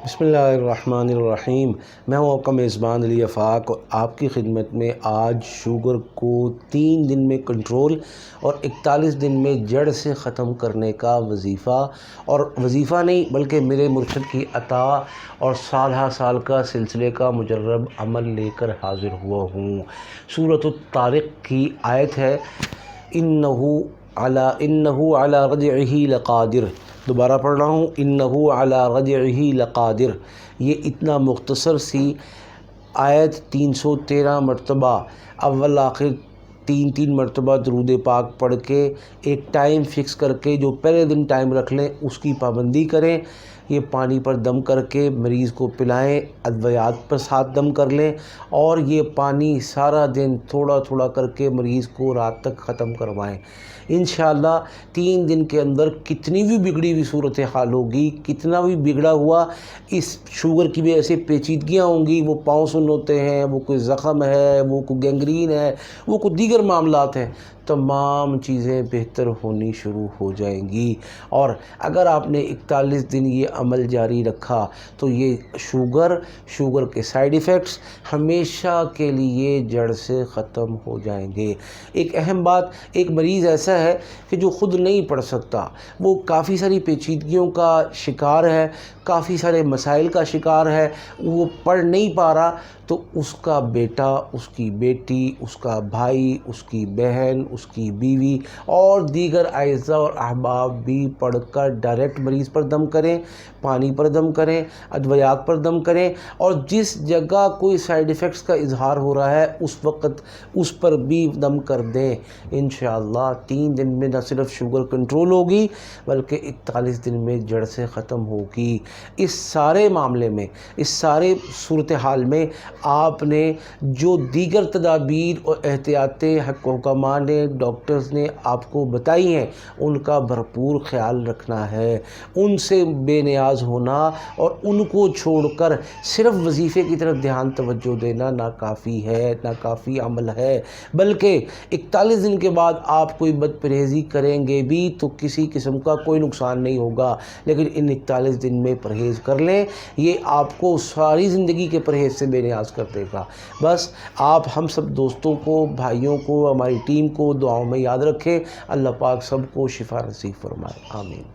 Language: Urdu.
بسم اللہ الرحمن الرحیم۔ میں ہوں آپ کا میزبان علی آفاق اور آپ کی خدمت میں آج شوگر کو 3 دن میں کنٹرول اور 41 دن میں جڑ سے ختم کرنے کا وظیفہ، اور وظیفہ نہیں بلکہ میرے مرشد کی عطا اور سال کا سلسلے کا مجرب عمل لے کر حاضر ہوا ہوں۔ سورۃ الطارق کی آیت ہے انہو علی رجعہ لقادر۔ دوبارہ پڑھ رہا ہوں، انہو علی رجعہ لقادر۔ یہ اتنا مختصر سی آیت 313 مرتبہ اول آخر 3 مرتبہ درود پاک پڑھ کے ایک ٹائم فکس کر کے، جو پہلے دن ٹائم رکھ لیں اس کی پابندی کریں۔ یہ پانی پر دم کر کے مریض کو پلائیں، ادویات پر ساتھ دم کر لیں، اور یہ پانی سارا دن تھوڑا تھوڑا کر کے مریض کو رات تک ختم کروائیں۔ انشاءاللہ 3 دن کے اندر کتنی بھی بگڑی ہوئی صورتحال ہوگی، کتنا بھی بگڑا ہوا اس شوگر کی وجہ سے پیچیدگیاں ہوں گی، وہ پاؤں سن ہوتے ہیں، وہ کوئی زخم ہے، وہ کوئی گینگرین ہے، وہ کوئی دیگر معاملات ہیں، تمام چیزیں بہتر ہونی شروع ہو جائیں گی۔ اور اگر آپ نے 41 دن یہ عمل جاری رکھا تو یہ شوگر کے سائیڈ ایفیکٹس ہمیشہ کے لیے جڑ سے ختم ہو جائیں گے۔ ایک اہم بات، ایک مریض ایسا ہے کہ جو خود نہیں پڑھ سکتا، وہ کافی ساری پیچیدگیوں کا شکار ہے، کافی سارے مسائل کا شکار ہے، وہ پڑھ نہیں پا رہا، تو اس کا بیٹا، اس کی بیٹی، اس کا بھائی، اس کی بہن، اس کی بیوی اور دیگر اعزاء اور احباب بھی پڑھ کر ڈائریکٹ مریض پر دم کریں، پانی پر دم کریں، ادویات پر دم کریں، اور جس جگہ کوئی سائیڈ ایفیکٹس کا اظہار ہو رہا ہے اس وقت اس پر بھی دم کر دیں۔ انشاءاللہ 3 دن میں نہ صرف شوگر کنٹرول ہوگی بلکہ 41 دن میں جڑ سے ختم ہوگی۔ اس سارے معاملے میں، اس سارے صورتحال میں آپ نے جو دیگر تدابیر اور احتیاطیں حکماء نے، ڈاکٹرز نے آپ کو بتائی ہیں، ان کا بھرپور خیال رکھنا ہے، ان سے بے نیاز ہونا اور ان کو چھوڑ کر صرف وظیفے کی طرف دھیان توجہ دینا ناکافی ہے، ناکافی عمل ہے۔ بلکہ 41 دن کے بعد آپ کوئی بد پرہیزی کریں گے بھی تو کسی قسم کا کوئی نقصان نہیں ہوگا، لیکن ان 41 دن میں پرہیز کر لیں، یہ آپ کو ساری زندگی کے پرہیز سے بے نیاز کر دے گا۔ بس آپ ہم سب دوستوں کو، بھائیوں کو، ہماری ٹیم کو دعاؤں میں یاد رکھیں۔ اللہ پاک سب کو شفا نصیب فرمائے، آمین۔